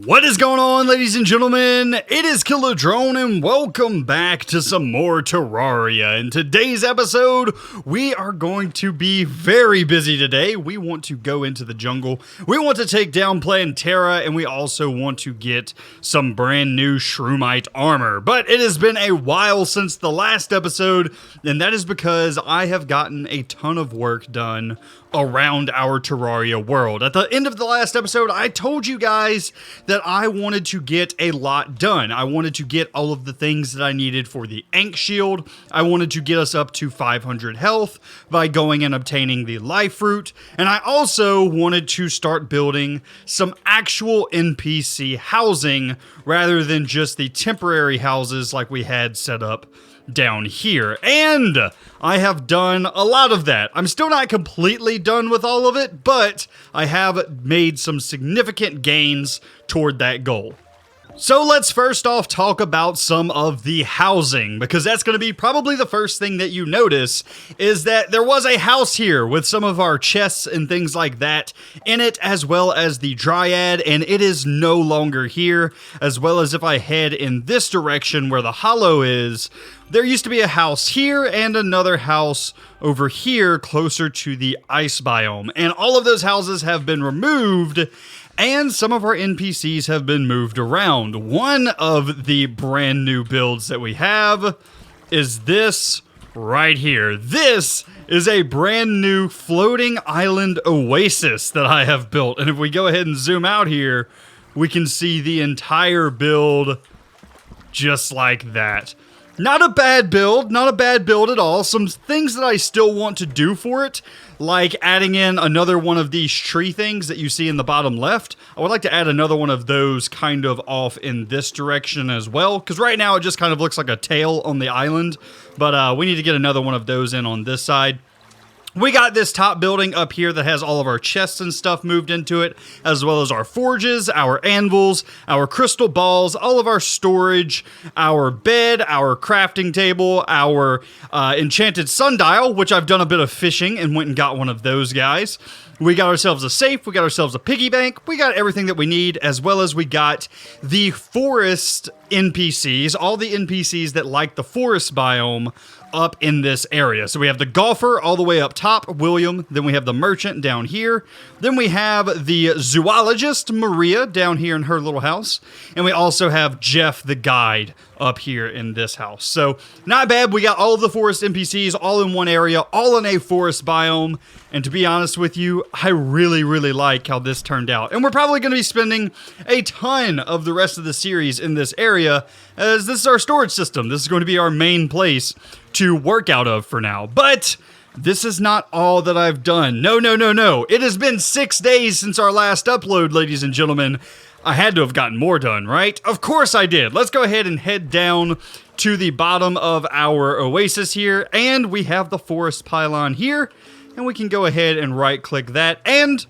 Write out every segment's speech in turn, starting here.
What is going on, ladies and gentlemen? It is Killer Drone, and welcome back to some more Terraria. In today's episode, we are going to be very busy today. We want to go into the jungle. We want to take down Plantera, and we also want to get some brand new Shroomite armor. But it has been a while since the last episode, and that is because I have gotten a ton of work done around our Terraria world. At the end of the last episode, I told you guys that I wanted to get a lot done. I wanted to get all of the things that I needed for the Ink Shield. I wanted to get us up to 500 health by going and obtaining the Life Fruit. And I also wanted to start building some actual NPC housing rather than just the temporary houses like we had set up down here. And I have done a lot of that. I'm still not completely done with all of it, but I have made some significant gains toward that goal. So let's first off talk about some of the housing, because that's going to be probably the first thing that you notice, is that there was a house here with some of our chests and things like that in it, as well as the Dryad, and it is no longer here. As well as if I head in this direction where the hollow is, there used to be a house here and another house over here closer to the ice biome, and all of those houses have been removed. And some of our NPCs have been moved around. One of the brand new builds that we have is this right here. This is a brand new floating island oasis that I have built. And if we go ahead and zoom out here, we can see the entire build just like that. Not a bad build, not a bad build at all. Some things that I still want to do for it, like adding in another one of these tree things that you see in the bottom left. I would like to add another one of those kind of off in this direction as well, because right now it just kind of looks like a tail on the island, but we need to get another one of those in on this side. We got this top building up here that has all of our chests and stuff moved into it, as well as our forges, our anvils, our crystal balls, all of our storage, our bed, our crafting table, our enchanted sundial, which I've done a bit of fishing and went and got one of those guys. We got ourselves a safe, we got ourselves a piggy bank, we got everything that we need, as well as we got the forest NPCs, all the NPCs that like the forest biome up in this area. So we have the golfer all the way up top, William, then we have the merchant down here, then we have the zoologist, Maria, down here in her little house, and we also have Jeff the guide up here in this house. So not bad. We got all of the forest NPCs all in one area, all in a forest biome. And to be honest with you, I really like how this turned out. And we're probably going to be spending a ton of the rest of the series in this area, as this is our storage system. This is going to be our main place to work out of for now. But this is not all that I've done. No. It has been 6 days since our last upload, ladies and gentlemen. I had to have gotten more done, right? Of course I did. Let's go ahead and head down to the bottom of our oasis here. And we have the forest pylon here. And we can go ahead and right-click that. And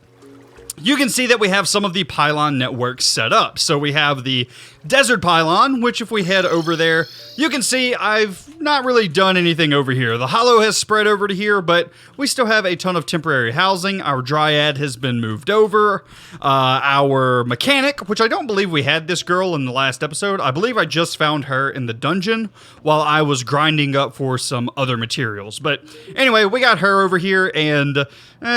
you can see that we have some of the pylon networks set up. So we have the desert pylon, which if we head over there, you can see I've not really done anything over here. The hollow has spread over to here, but we still have a ton of temporary housing. Our dryad has been moved over. Our mechanic, which I don't believe we had this girl in the last episode. I believe I just found her in the dungeon while I was grinding up for some other materials. But anyway, we got her over here, and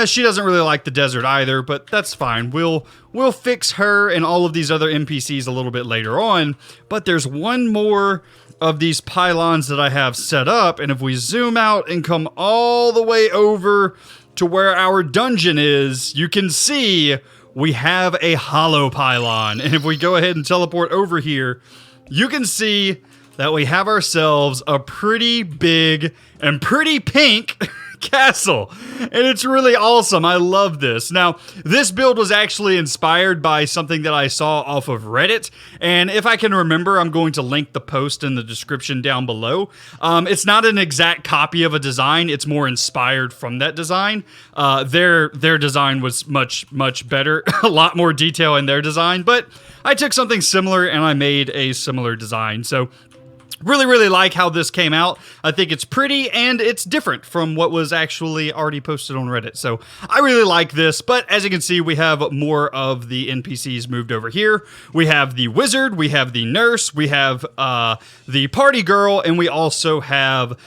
she doesn't really like the desert either, but that's fine. We'll fix her and all of these other NPCs a little bit later on. But there's one more of these pylons that I have set up, and if we zoom out and come all the way over to where our dungeon is, you can see we have a hollow pylon. And if we go ahead and teleport over here, you can see that we have ourselves a pretty big and pretty pink castle, and it's really awesome. I love this. Now, this build was actually inspired by something that I saw off of Reddit, and if I can remember, I'm going to link the post in the description down below. It's not an exact copy of a design. It's more inspired from that design. Their design was much better, a lot more detail in their design, but I took something similar and I made a similar design. So Really, really like how this came out. I think it's pretty and it's different from what was actually already posted on Reddit. So I really like this, but as you can see, we have more of the NPCs moved over here. We have the wizard, we have the nurse, we have the party girl, and we also have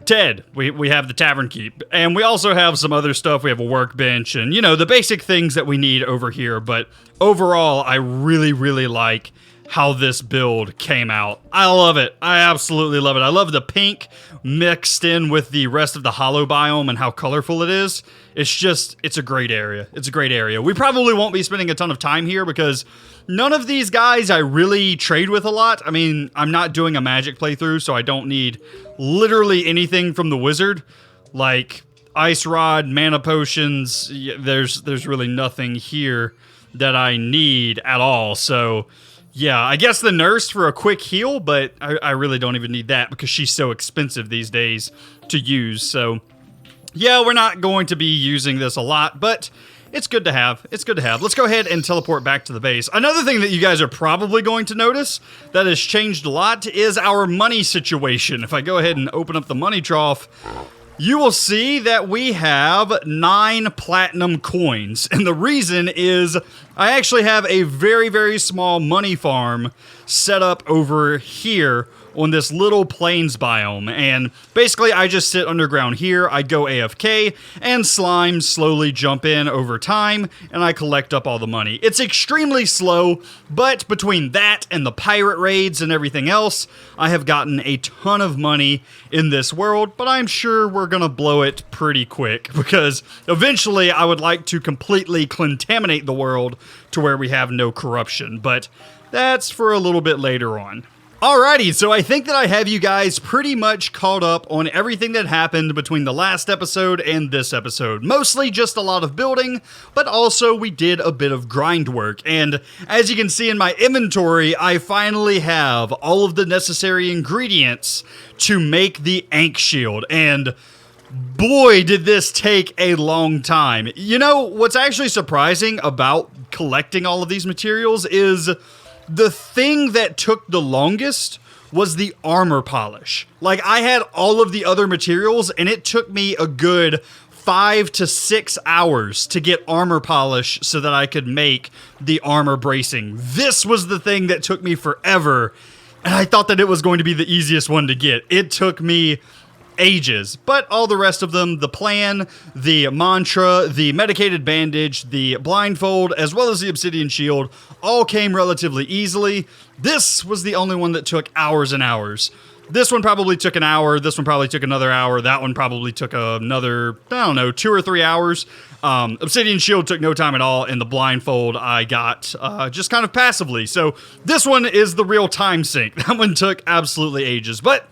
Ted. We have the tavern keep, and we also have some other stuff. We have a workbench and, you know, the basic things that we need over here. But overall, I really, really like how this build came out. I love it. I absolutely love it. I love the pink mixed in with the rest of the hollow biome and how colorful it is. It's a great area. It's a great area. We probably won't be spending a ton of time here because none of these guys I really trade with a lot. I mean, I'm not doing a magic playthrough, so I don't need literally anything from the wizard. Like ice rod, mana potions, there's really nothing here that I need at all. So yeah, I guess the nurse for a quick heal, but I really don't even need that because she's so expensive these days to use. So yeah, we're not going to be using this a lot, but it's good to have. It's good to have. Let's go ahead and teleport back to the base. Another thing that you guys are probably going to notice that has changed a lot is our money situation. If I go ahead and open up the money trough, you will see that we have 9 platinum coins. And the reason is I actually have a very, very small money farm set up over here on this little plains biome. And basically I just sit underground here, I go AFK, and slimes slowly jump in over time, and I collect up all the money. It's extremely slow, but between that and the pirate raids and everything else, I have gotten a ton of money in this world, but I'm sure we're gonna blow it pretty quick, because eventually I would like to completely contaminate the world to where we have no corruption, but that's for a little bit later on. Alrighty, so I think that I have you guys pretty much caught up on everything that happened between the last episode and this episode. Mostly just a lot of building, but also we did a bit of grind work. And as you can see in my inventory, I finally have all of the necessary ingredients to make the Ankh Shield. And boy, did this take a long time. You know, what's actually surprising about collecting all of these materials is the thing that took the longest was the armor polish. Like, I had all of the other materials, and it took me a good 5 to 6 hours to get armor polish so that I could make the armor bracing. This was the thing that took me forever, and I thought that it was going to be the easiest one to get. It took me ages, but all the rest of them, the plan, the mantra, the medicated bandage, the blindfold, as well as the obsidian shield, all came relatively easily. This was the only one that took hours and hours. This one probably took an hour, this one probably took another hour, that one probably took another, I don't know, 2 or 3 hours. Obsidian shield took no time at all, and the blindfold I got just kind of passively. So this one is the real time sink. That one took absolutely ages, but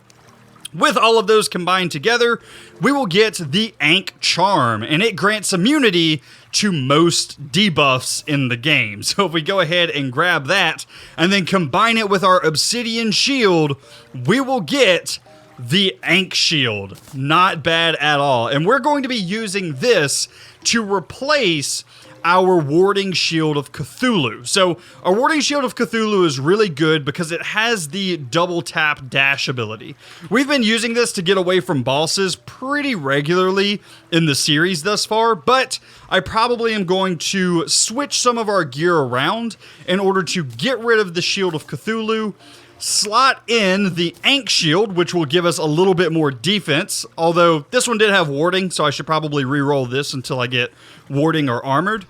with all of those combined together, we will get the Ankh Charm, and it grants immunity to most debuffs in the game. So if we go ahead and grab that, and then combine it with our Obsidian Shield, we will get the Ankh Shield. Not bad at all. And we're going to be using this to replace our Warding Shield of Cthulhu. So our Warding Shield of Cthulhu is really good because it has the double tap dash ability. We've been using this to get away from bosses pretty regularly in the series thus far, but I probably am going to switch some of our gear around in order to get rid of the Shield of Cthulhu, slot in the Ankh Shield, which will give us a little bit more defense, although this one did have warding, so I should probably re-roll this until I get warding or armored.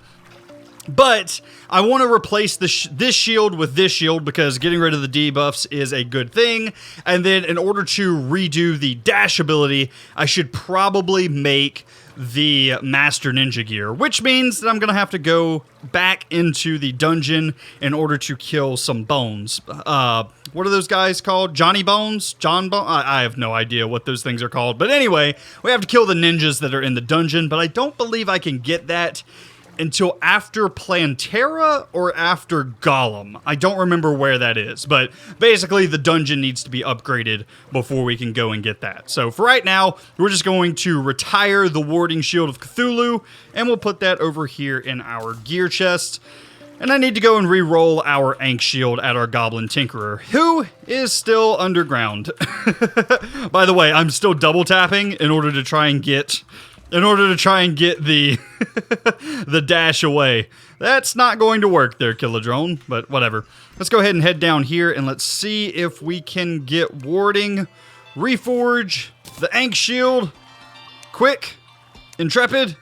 But I want to replace this shield with this shield because getting rid of the debuffs is a good thing. And then in order to redo the dash ability, I should probably make the Master Ninja gear, which means that I'm going to have to go back into the dungeon in order to kill some bones. What are those guys called? Johnny Bones? John Bones? I have no idea what those things are called. But anyway, we have to kill the ninjas that are in the dungeon, but I don't believe I can get that until after Plantera or after Golem. I don't remember where that is, but basically the dungeon needs to be upgraded before we can go and get that. So for right now, we're just going to retire the Warding Shield of Cthulhu, and we'll put that over here in our gear chest. And I need to go and re-roll our Ankh Shield at our Goblin Tinkerer, who is still underground. By the way, I'm still double tapping in order to try and get the the dash away. That's not going to work there, Kilodrone, but whatever. Let's go ahead and head down here and let's see if we can get warding, reforge, the Ankh Shield, quick, intrepid,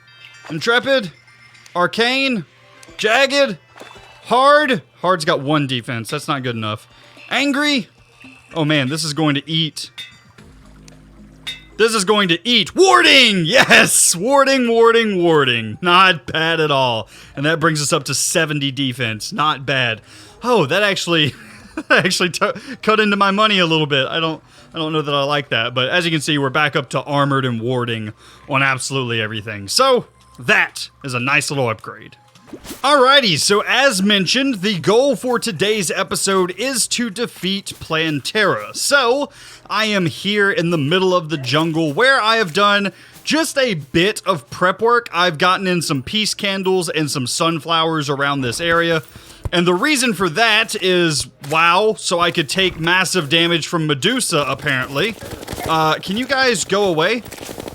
arcane, jagged, hard. Hard's got 1 defense. That's not good enough. Angry. Oh man, this is going to eat. This is going to eat. Warding! Yes! Warding. Not bad at all. And that brings us up to 70 defense. Not bad. Oh, that actually cut into my money a little bit. I don't know that I like that. But as you can see, we're back up to armored and warding on absolutely everything. So that is a nice little upgrade. Alrighty, so as mentioned, the goal for today's episode is to defeat Plantera. So, I am here in the middle of the jungle where I have done just a bit of prep work. I've gotten in some peace candles and some sunflowers around this area. And the reason for that is, wow, so I could take massive damage from Medusa, apparently. Can you guys go away?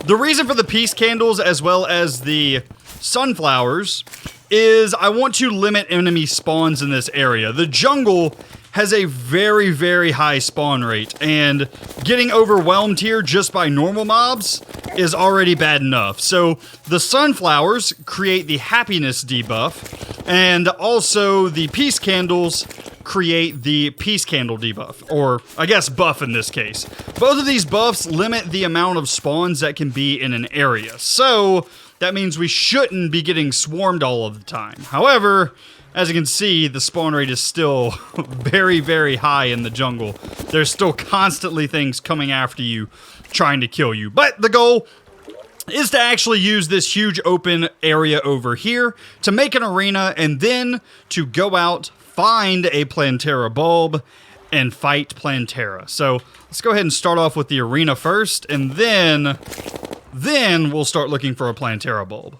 The reason for the peace candles as well as the sunflowers is I want to limit enemy spawns in this area. The jungle has a very, very high spawn rate, and getting overwhelmed here just by normal mobs is already bad enough. So the sunflowers create the happiness debuff, and also the peace candles create the peace candle debuff, or I guess buff in this case. Both of these buffs limit the amount of spawns that can be in an area. So that means we shouldn't be getting swarmed all of the time. However, as you can see, the spawn rate is still very, very high in the jungle. There's still constantly things coming after you, trying to kill you. But the goal is to actually use this huge open area over here to make an arena and then to go out, find a Plantera bulb, and fight Plantera. So let's go ahead and start off with the arena first, and then we'll start looking for a Plantera bulb.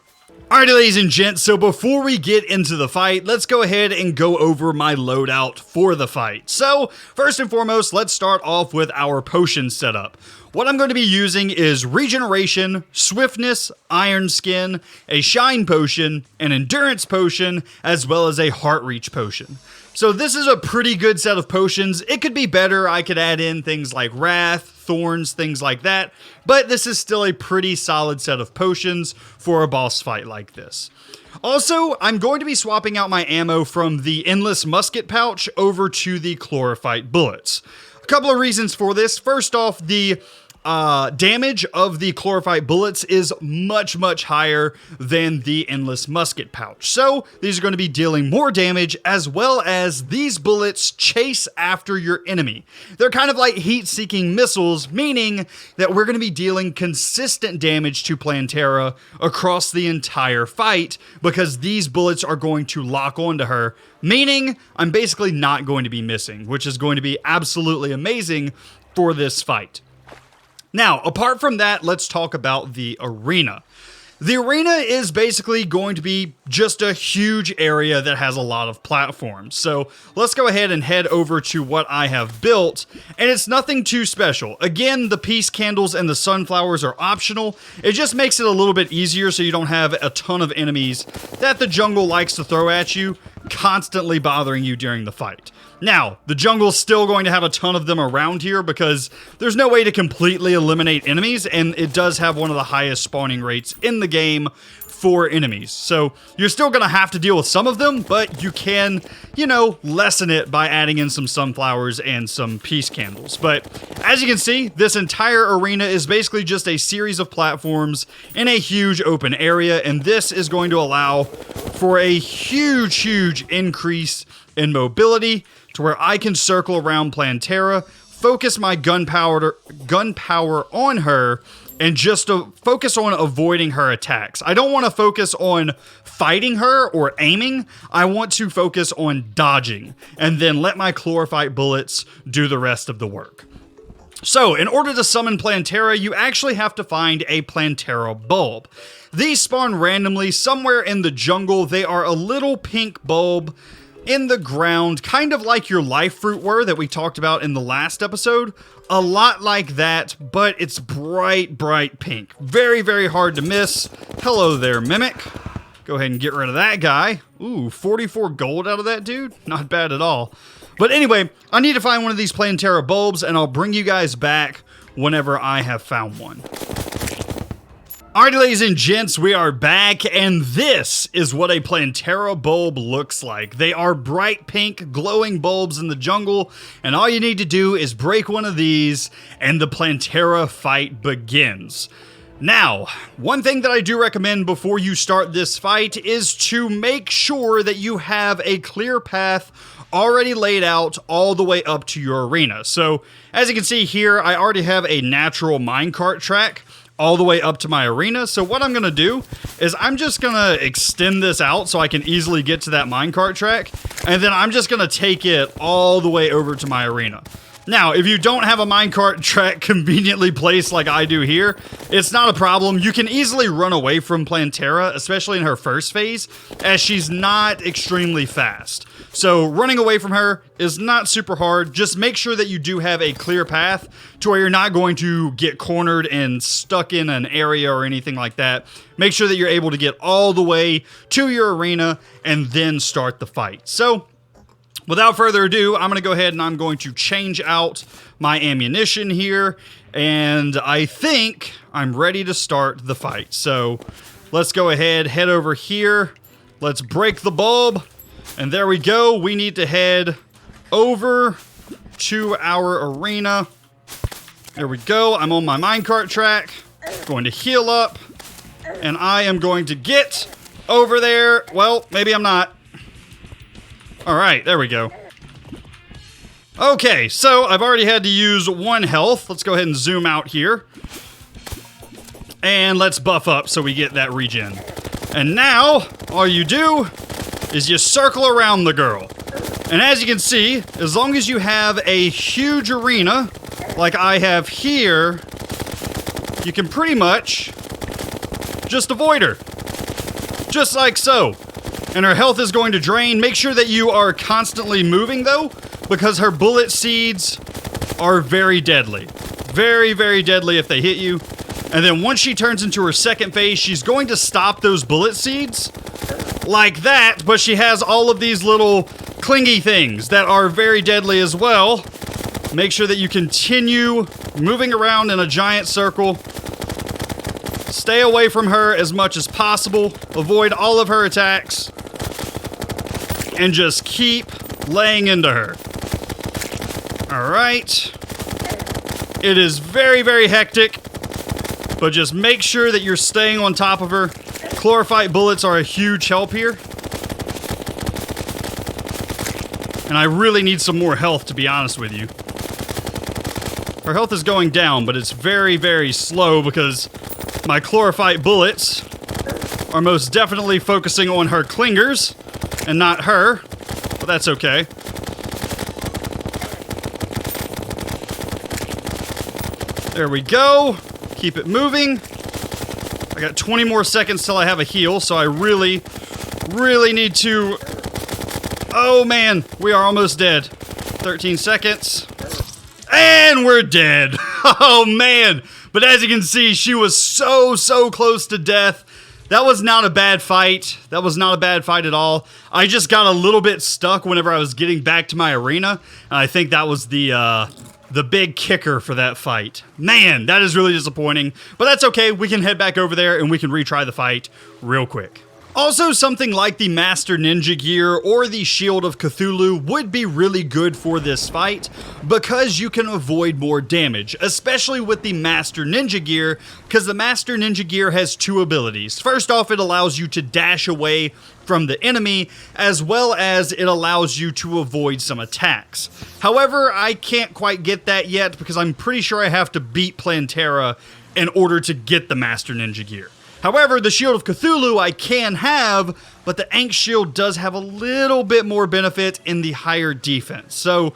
Alright, ladies and gents, so before we get into the fight, let's go ahead and go over my loadout for the fight. So, first and foremost, let's start off with our potion setup. What I'm going to be using is Regeneration, Swiftness, Iron Skin, a Shine Potion, an Endurance Potion, as well as a Heart Reach Potion. So this is a pretty good set of potions. It could be better. I could add in things like Wrath, Thorns, things like that. But this is still a pretty solid set of potions for a boss fight like this. Also, I'm going to be swapping out my ammo from the Endless Musket Pouch over to the Chlorophyte Bullets. A couple of reasons for this. First off, the damage of the Chlorophyte Bullets is much, much higher than the Endless Musket Pouch. So these are going to be dealing more damage, as well as these bullets chase after your enemy. They're kind of like heat-seeking missiles, meaning that we're going to be dealing consistent damage to Plantera across the entire fight, because these bullets are going to lock onto her, meaning I'm basically not going to be missing, which is going to be absolutely amazing for this fight. Now, apart from that, let's talk about the arena. The arena is basically going to be just a huge area that has a lot of platforms. So let's go ahead and head over to what I have built, and it's nothing too special. Again, the peace candles and the sunflowers are optional. It just makes it a little bit easier so you don't have a ton of enemies that the jungle likes to throw at you, constantly bothering you during the fight. Now, the jungle's still going to have a ton of them around here because there's no way to completely eliminate enemies, and it does have one of the highest spawning rates in the game for enemies. So you're still going to have to deal with some of them, but you can, you know, lessen it by adding in some sunflowers and some peace candles. But as you can see, this entire arena is basically just a series of platforms in a huge open area, and this is going to allow for a huge increase in mobility to where I can circle around Plantera, focus my gunpowder on her, and just to focus on avoiding her attacks. I don't want to focus on fighting her or aiming. I want to focus on dodging, and then let my Chlorophyte bullets do the rest of the work. So, in order to summon Plantera, you actually have to find a Plantera bulb. These spawn randomly somewhere in the jungle. They are a little pink bulb in the ground, kind of like your life fruit were that we talked about in the last episode. A lot like that, but it's bright, bright pink. Very, very hard to miss. Hello there, Mimic. Go ahead and get rid of that guy. Ooh, 44 gold out of that dude? Not bad at all. But anyway, I need to find one of these Plantera bulbs, and I'll bring you guys back whenever I have found one. Alrighty, ladies and gents, we are back, and this is what a Plantera bulb looks like. They are bright pink, glowing bulbs in the jungle, and all you need to do is break one of these, and the Plantera fight begins. Now, one thing that I do recommend before you start this fight is to make sure that you have a clear path already laid out all the way up to your arena. So, as you can see here, I already have a natural minecart track all the way up to my arena. So what I'm gonna do is I'm just gonna extend this out so I can easily get to that minecart track, and then I'm just gonna take it all the way over to my arena. Now, if you don't have a minecart track conveniently placed like I do here, it's not a problem. You can easily run away from Plantera, especially in her first phase, as she's not extremely fast. So running away from her is not super hard. Just make sure that you do have a clear path to where you're not going to get cornered and stuck in an area or anything like that. Make sure that you're able to get all the way to your arena and then start the fight. So, without further ado, I'm going to go ahead and I'm going to change out my ammunition here, and I think I'm ready to start the fight. So let's go ahead, head over here, let's break the bulb, and there we go. We need to head over to our arena. There we go. I'm on my minecart track, going to heal up, and I am going to get over there. Well, maybe I'm not. Alright, there we go. Okay, so I've already had to use 1 health. Let's go ahead and zoom out here. And let's buff up so we get that regen. And now, all you do is you circle around the girl. And as you can see, as long as you have a huge arena, like I have here, you can pretty much just avoid her. Just like so. And her health is going to drain. Make sure that you are constantly moving, though, because her bullet seeds are very deadly. Very, very deadly if they hit you. And then once she turns into her second phase, she's going to stop those bullet seeds like that, but she has all of these little clingy things that are very deadly as well. Make sure that you continue moving around in a giant circle. Stay away from her as much as possible. Avoid all of her attacks. And just keep laying into her. Alright. It is very, very hectic. But just make sure that you're staying on top of her. Chlorophyte bullets are a huge help here. And I really need some more health, to be honest with you. Her health is going down, but it's very, very slow because my chlorophyte bullets are most definitely focusing on her clingers and not her, but that's okay. There we go. Keep it moving. I got 20 more seconds till I have a heal, so I really, really need to... Oh man, we are almost dead. 13 seconds. And we're dead. Oh man. But as you can see, she was so close to death. That was not a bad fight. That was not a bad fight at all. I just got a little bit stuck whenever I was getting back to my arena. And I think that was the big kicker for that fight. Man, that is really disappointing. But that's okay. We can head back over there and we can retry the fight real quick. Also, something like the Master Ninja Gear or the Shield of Cthulhu would be really good for this fight because you can avoid more damage, especially with the Master Ninja Gear, because the Master Ninja Gear has 2 abilities. First off, it allows you to dash away from the enemy, as well as it allows you to avoid some attacks. However, I can't quite get that yet because I'm pretty sure I have to beat Plantera in order to get the Master Ninja Gear. However, the Shield of Cthulhu I can have, but the Ankh Shield does have a little bit more benefit in the higher defense. So,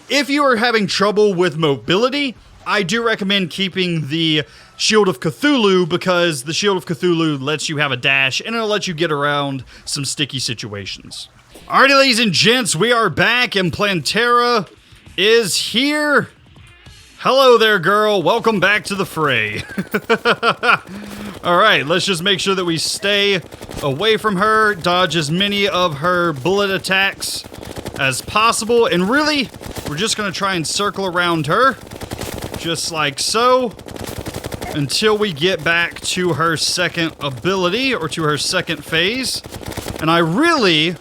if you are having trouble with mobility, I do recommend keeping the Shield of Cthulhu because the Shield of Cthulhu lets you have a dash and it'll let you get around some sticky situations. Alrighty, ladies and gents, we are back and Plantera is here. Hello there, girl. Welcome back to the fray. Alright, let's just make sure that we stay away from her, dodge as many of her bullet attacks as possible, and really, we're just going to try and circle around her, just like so, until we get back to her second ability, or to her second phase. And I really,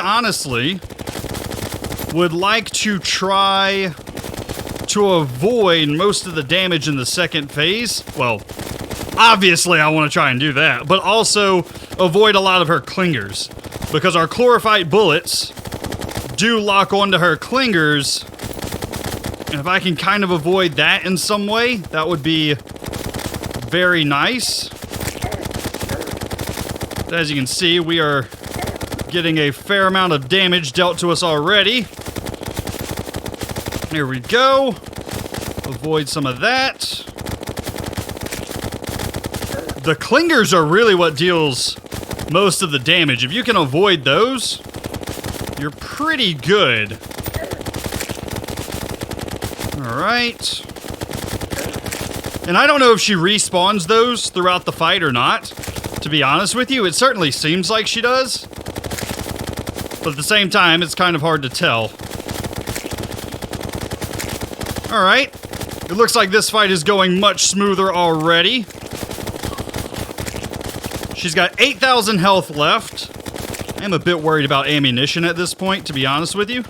honestly, would like to try to avoid most of the damage in the second phase. Well, obviously I want to try and do that, but also avoid a lot of her clingers, because our chlorophyte bullets do lock onto her clingers, and if I can kind of avoid that in some way, that would be very nice. As you can see, we are getting a fair amount of damage dealt to us already. Here we go. Avoid some of that. The clingers are really what deals most of the damage. If you can avoid those, you're pretty good. Alright. And I don't know if she respawns those throughout the fight or not, to be honest with you. It certainly seems like she does. But at the same time, it's kind of hard to tell. Alright. It looks like this fight is going much smoother already. She's got 8,000 health left. I'm a bit worried about ammunition at this point, to be honest with you.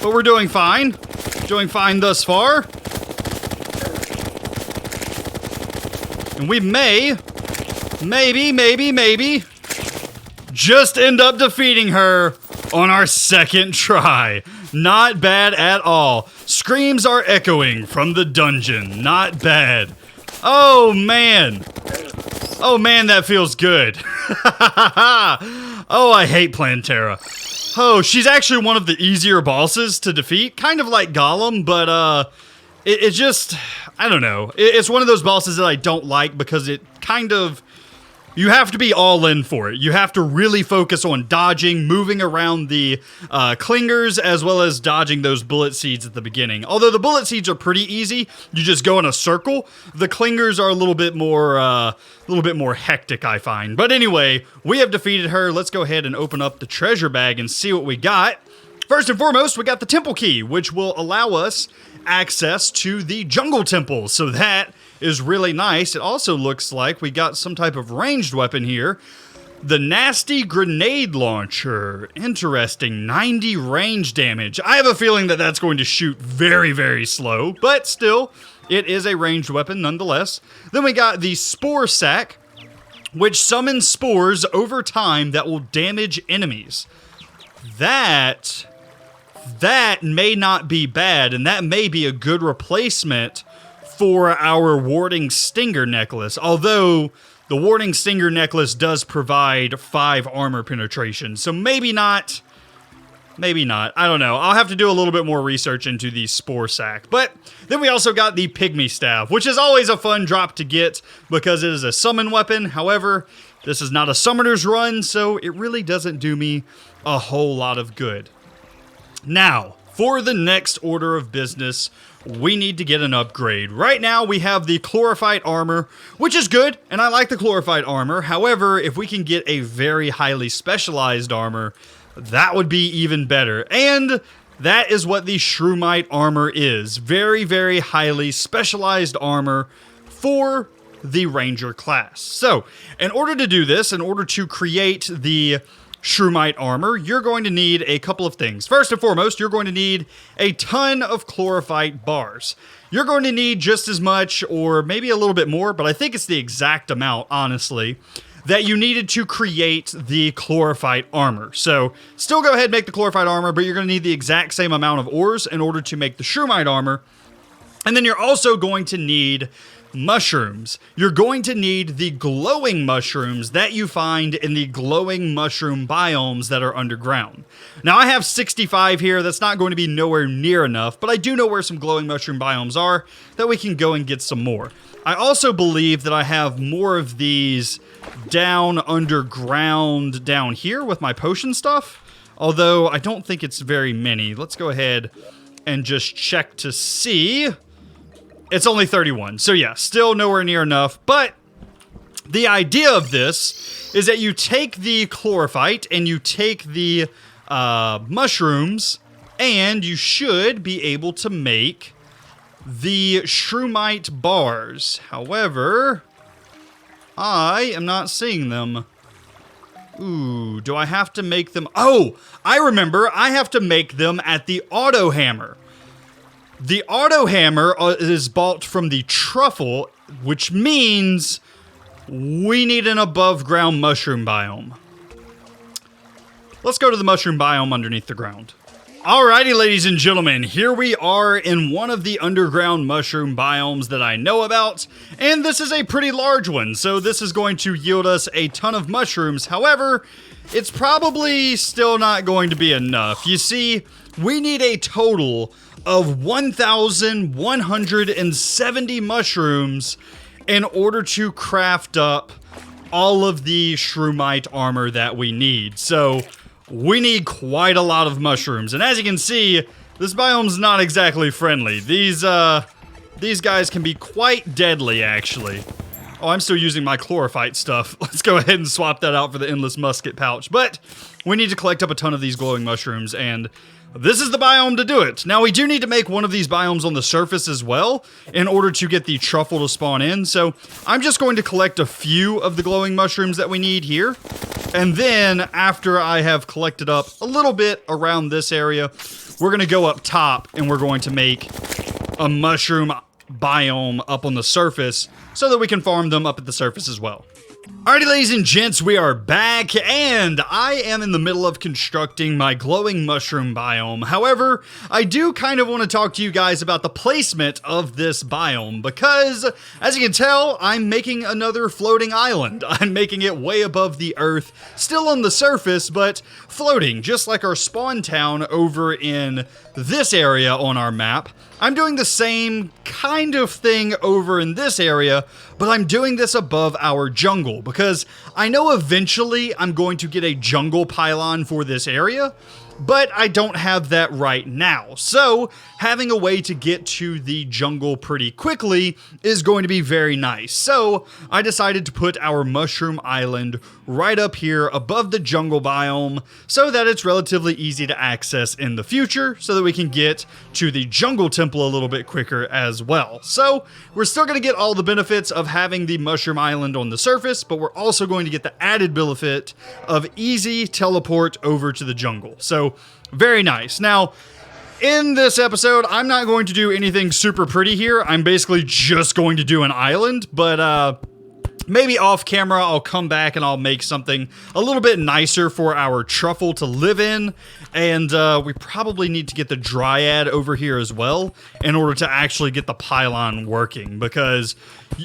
But we're doing fine. Doing fine thus far. And we maybe, just end up defeating her on our second try. Not bad at all. Screams are echoing from the dungeon. Not bad. Oh, man. Oh, man, that feels good. Oh, I hate Plantera. Oh, she's actually one of the easier bosses to defeat. Kind of like Golem, but it just, I don't know. It's one of those bosses that I don't like because it kind of, you have to be all in for it. You have to really focus on dodging, moving around the clingers, as well as dodging those bullet seeds at the beginning. Although the bullet seeds are pretty easy, you just go in a circle. The clingers are a little bit more hectic, I find. But anyway, we have defeated her. Let's go ahead and open up the treasure bag and see what we got. First and foremost, we got the temple key, which will allow us access to the jungle temple. So that is really nice. It also looks like we got some type of ranged weapon here. The nasty grenade launcher. Interesting. 90 range damage. I have a feeling that that's going to shoot very, very slow, but still, it is a ranged weapon nonetheless. Then we got the spore sack, which summons spores over time that will damage enemies. That may not be bad, and that may be a good replacement for our Warding Stinger necklace, although the Warding Stinger necklace does provide 5 armor penetration, so maybe not. Maybe not. I don't know. I'll have to do a little bit more research into the spore sack. But then we also got the Pygmy Staff, which is always a fun drop to get because it is a summon weapon. However, this is not a summoner's run, so it really doesn't do me a whole lot of good. Now, for the next order of business, we need to get an upgrade. Right now, we have the chlorophyte armor, which is good, and I like the chlorophyte armor. However, if we can get a very highly specialized armor, that would be even better. And that is what the Shroomite armor is. Very, very highly specialized armor for the Ranger class. So, in order to do this, in order to create the Shroomite armor, you're going to need a couple of things. First and foremost, you're going to need a ton of chlorophyte bars. You're going to need just as much, or maybe a little bit more, but I think it's the exact amount, honestly, that you needed to create the chlorophyte armor. So, still go ahead and make the chlorophyte armor, but you're going to need the exact same amount of ores in order to make the Shroomite armor. And then you're also going to need mushrooms. You're going to need the glowing mushrooms that you find in the glowing mushroom biomes that are underground. Now, I have 65 here. That's not going to be nowhere near enough, but I do know where some glowing mushroom biomes are that we can go and get some more. I also believe that I have more of these down underground down here with my potion stuff, although I don't think it's very many. Let's go ahead and just check to see. It's only 31, so yeah, still nowhere near enough, but the idea of this is that you take the chlorophyte and you take the mushrooms, and you should be able to make the Shroomite bars. However, I am not seeing them. Ooh, do I have to make them? Oh, I remember. I have to make them at the auto hammer. The auto hammer is bought from the truffle, which means we need an above ground mushroom biome. Let's go to the mushroom biome underneath the ground. Alrighty, ladies and gentlemen, here we are in one of the underground mushroom biomes that I know about, and this is a pretty large one, so this is going to yield us a ton of mushrooms. However, it's probably still not going to be enough. You see, we need a total of 1,170 mushrooms in order to craft up all of the Shroomite armor that we need. So we need quite a lot of mushrooms, and as you can see, this biome's not exactly friendly. These guys can be quite deadly, actually. Oh, I'm still using my chlorophyte stuff. Let's go ahead and swap that out for the endless musket pouch. But we need to collect up a ton of these glowing mushrooms, and this is the biome to do it. Now, we do need to make one of these biomes on the surface as well in order to get the truffle to spawn in. So I'm just going to collect a few of the glowing mushrooms that we need here. And then after I have collected up a little bit around this area, we're going to go up top and we're going to make a mushroom biome up on the surface so that we can farm them up at the surface as well. Alrighty, ladies and gents, we are back, and I am in the middle of constructing my glowing mushroom biome. However, I do kind of want to talk to you guys about the placement of this biome, because, as you can tell, I'm making another floating island. I'm making it way above the earth, still on the surface, but floating, just like our spawn town over in this area on our map. I'm doing the same kind of thing over in this area, but I'm doing this above our jungle because I know eventually I'm going to get a jungle pylon for this area, but I don't have that right now. So having a way to get to the jungle pretty quickly is going to be very nice. So I decided to put our mushroom island right up here above the jungle biome so that it's relatively easy to access in the future so that we can get to the jungle temple a little bit quicker as well. So we're still going to get all the benefits of having the mushroom island on the surface, but we're also going to get the added benefit of easy teleport over to the jungle. So very nice. Now, in this episode, I'm not going to do anything super pretty here. I'm basically just going to do an island, but maybe off camera, I'll come back and I'll make something a little bit nicer for our truffle to live in. And we probably need to get the dryad over here as well in order to actually get the pylon working. Because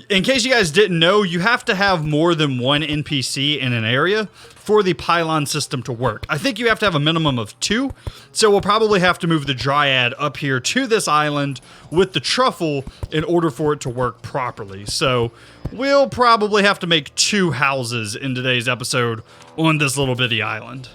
in case you guys didn't know, you have to have more than one NPC in an area for the pylon system to work. I think you have to have a minimum of 2. So we'll probably have to move the dryad up here to this island with the truffle in order for it to work properly. So we'll probably have to make 2 houses in today's episode on this little bitty island.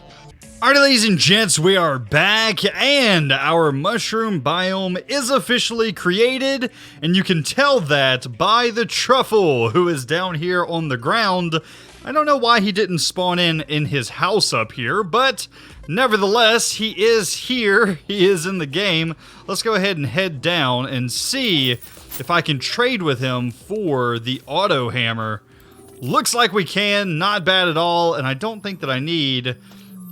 Alright, ladies and gents, we are back, and our mushroom biome is officially created, and you can tell that by the truffle who is down here on the ground. I don't know why he didn't spawn in his house up here, but nevertheless, he is here. He is in the game. Let's go ahead and head down and see if I can trade with him for the auto hammer. Looks like we can. Not bad at all, and I don't think that I need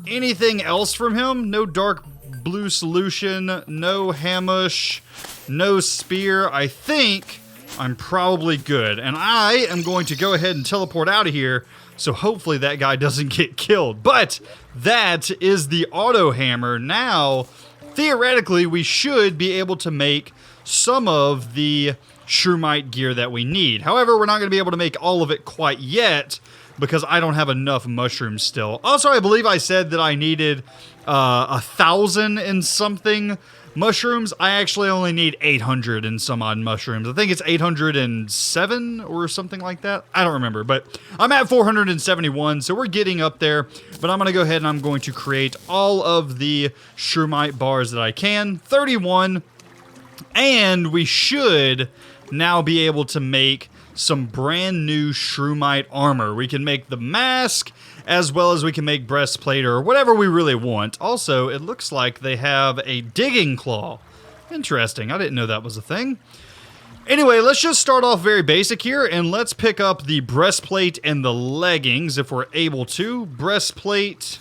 anything else from him. No dark blue solution, no hamush, no spear. I think I'm probably good, and I am going to go ahead and teleport out of here, so hopefully that guy doesn't get killed. But that is the auto hammer. Now, theoretically, we should be able to make some of the Shroomite gear that we need. However, we're not going to be able to make all of it quite yet because I don't have enough mushrooms still. Also, I believe I said that I needed 1,000 and something mushrooms. I actually only need 800 and some odd mushrooms. I think it's 807 or something like that. I don't remember, but I'm at 471, so we're getting up there. But I'm going to go ahead and I'm going to create all of the Shroomite bars that I can. 31. And we should now be able to make some brand new Shroomite armor. We can make the mask as well as we can make breastplate or whatever we really want. Also, it looks like they have a digging claw. Interesting. I didn't know that was a thing. Anyway, let's just start off very basic here and let's pick up the breastplate and the leggings if we're able to. Breastplate.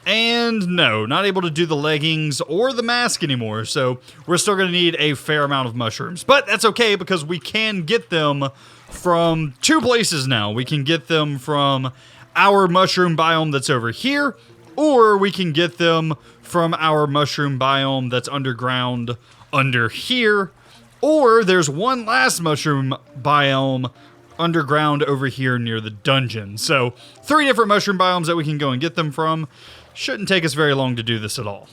And no, not able to do the leggings or the mask anymore, so we're still going to need a fair amount of mushrooms. But that's okay because we can get them from two places now. We can get them from our mushroom biome that's over here, or we can get them from our mushroom biome that's underground under here, or there's one last mushroom biome underground over here near the dungeon. So 3 different mushroom biomes that we can go and get them from. Shouldn't take us very long to do this at all.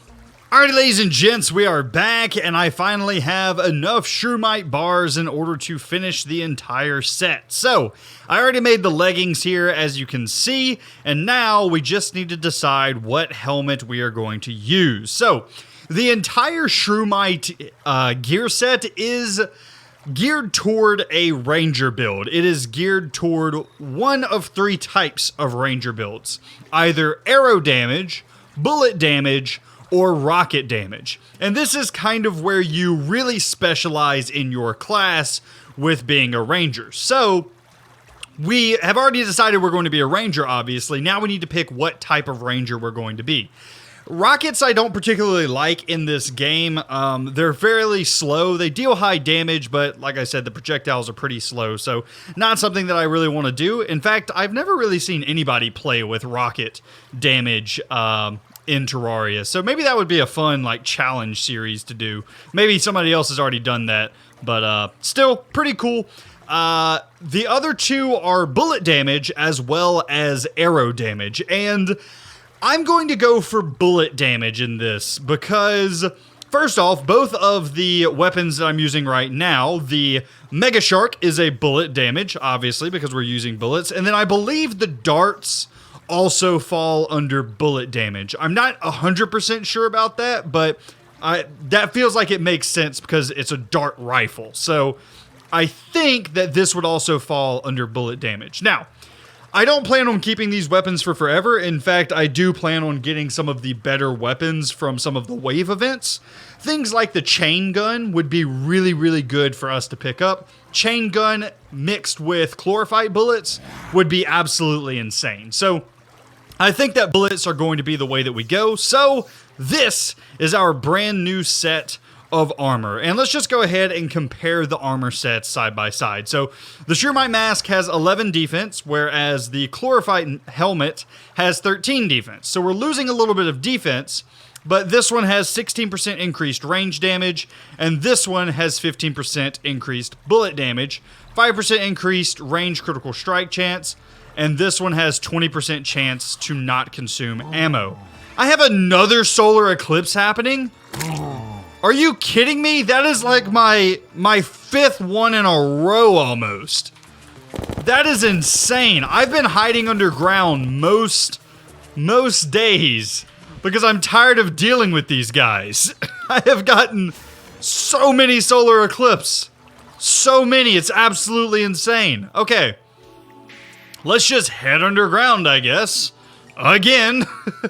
Alrighty, ladies and gents, we are back, and I finally have enough Shroomite bars in order to finish the entire set. So, I already made the leggings here, as you can see, and now we just need to decide what helmet we are going to use. So, the entire Shroomite gear set is geared toward a ranger build. It is geared toward one of 3 types of ranger builds. Either arrow damage, bullet damage, or rocket damage. And this is kind of where you really specialize in your class with being a ranger. So, we have already decided we're going to be a ranger, obviously. Now we need to pick what type of ranger we're going to be. Rockets I don't particularly like in this game. They're fairly slow. They deal high damage, but like I said, the projectiles are pretty slow, so not something that I really want to do. In fact, I've never really seen anybody play with rocket damage in Terraria, so maybe that would be a fun like challenge series to do. Maybe somebody else has already done that, but still pretty cool. The other 2 are bullet damage as well as arrow damage, and I'm going to go for bullet damage in this because, first off, both of the weapons that I'm using right now, the Mega Shark is a bullet damage, obviously, because we're using bullets, and then I believe the darts also fall under bullet damage. I'm not 100% sure about that, but that feels like it makes sense because it's a dart rifle. So I think that this would also fall under bullet damage. Now, I don't plan on keeping these weapons for forever. In fact, I do plan on getting some of the better weapons from some of the wave events. Things like the chain gun would be really, really good for us to pick up. Chain gun mixed with chlorophyte bullets would be absolutely insane. So I think that bullets are going to be the way that we go. So this is our brand new set of armor. And let's just go ahead and compare the armor sets side by side. So the Shroomite mask has 11 defense, whereas the chlorophyte helmet has 13 defense. So we're losing a little bit of defense, but this one has 16% increased range damage, and this one has 15% increased bullet damage, 5% increased range critical strike chance, and this one has 20% chance to not consume ammo. I have another solar eclipse happening? Are you kidding me? That is like my 5th one in a row almost. That is insane. I've been hiding underground most days because I'm tired of dealing with these guys. I have gotten so many solar eclipse. So many. It's absolutely insane. Okay. Let's just head underground, I guess. Again.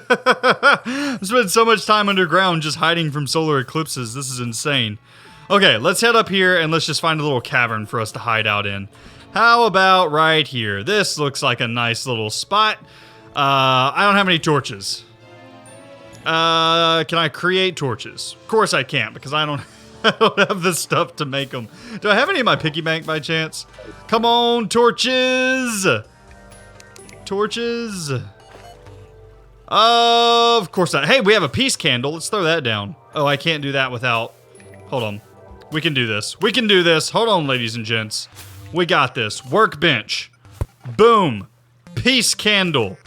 I've spent so much time underground just hiding from solar eclipses. This is insane. Okay, let's head up here and let's just find a little cavern for us to hide out in. How about right here? This looks like a nice little spot. I don't have any torches. Can I create torches? Of course I can't because I don't have the stuff to make them. Do I have any in my piggy bank by chance? Come on, torches! Torches. Of course not. Hey, we have a peace candle. Let's throw that down. Oh, I can't do that without... Hold on. We can do this. We can do this. Hold on, ladies and gents. We got this. Workbench. Boom. Peace candle.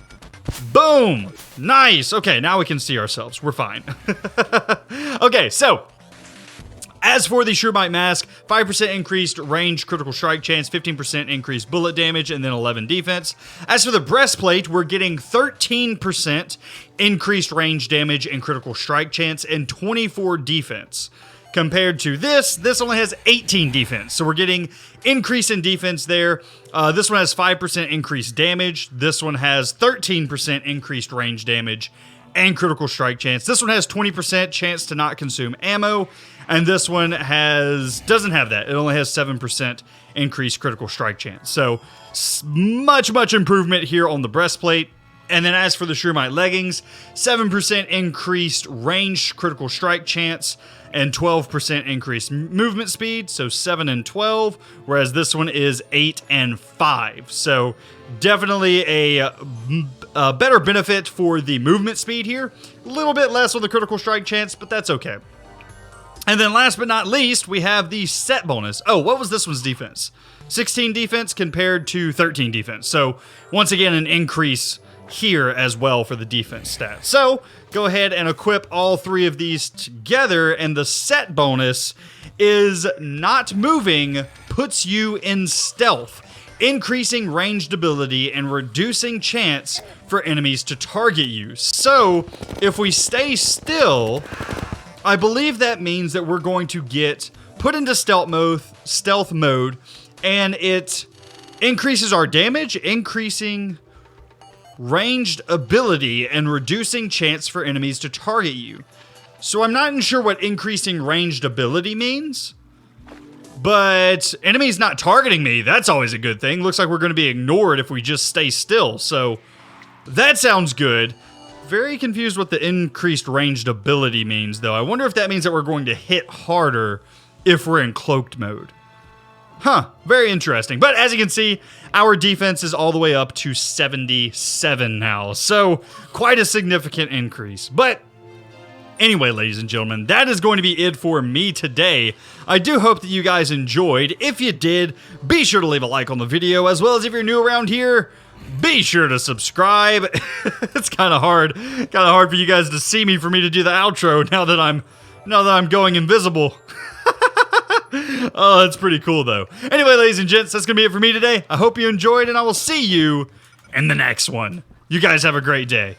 Boom. Nice. Okay, now we can see ourselves. We're fine. Okay, so as for the Shroomite mask, 5% increased range critical strike chance, 15% increased bullet damage, and then 11 defense. As for the breastplate, we're getting 13% increased range damage and critical strike chance and 24 defense. Compared to this only has 18 defense. So we're getting increase in defense there. This one has 5% increased damage. This one has 13% increased range damage and critical strike chance. This one has 20% chance to not consume ammo. And this one doesn't have that. It only has 7% increased critical strike chance. So much improvement here on the breastplate. And then as for the Shroomite leggings, 7% increased range critical strike chance and 12% increased movement speed, so 7 and 12, whereas this one is 8 and 5. So definitely a better benefit for the movement speed here. A little bit less on the critical strike chance, but that's okay. And then last but not least, we have the set bonus. Oh, what was this one's defense? 16 defense compared to 13 defense. So once again, an increase here as well for the defense stat. So go ahead and equip all three of these together, and the set bonus is not moving puts you in stealth, increasing ranged ability and reducing chance for enemies to target you. So if we stay still, I believe that means that we're going to get put into stealth mode, and it increases our damage, increasing ranged ability and reducing chance for enemies to target you. So I'm not sure what increasing ranged ability means, but enemies not targeting me, that's always a good thing. Looks like we're going to be ignored if we just stay still, so that sounds good. Very confused what the increased ranged ability means, though. I wonder if that means that we're going to hit harder if we're in cloaked mode. Huh, very interesting. But as you can see, our defense is all the way up to 77 now. So quite a significant increase. But anyway, ladies and gentlemen, that is going to be it for me today. I do hope that you guys enjoyed. If you did, be sure to leave a like on the video, as well as if you're new around here, be sure to subscribe. It's kind of hard for you guys to see me for me to do the outro now that I'm going invisible. Oh, that's pretty cool, though. Anyway, ladies and gents, that's going to be it for me today. I hope you enjoyed, and I will see you in the next one. You guys have a great day.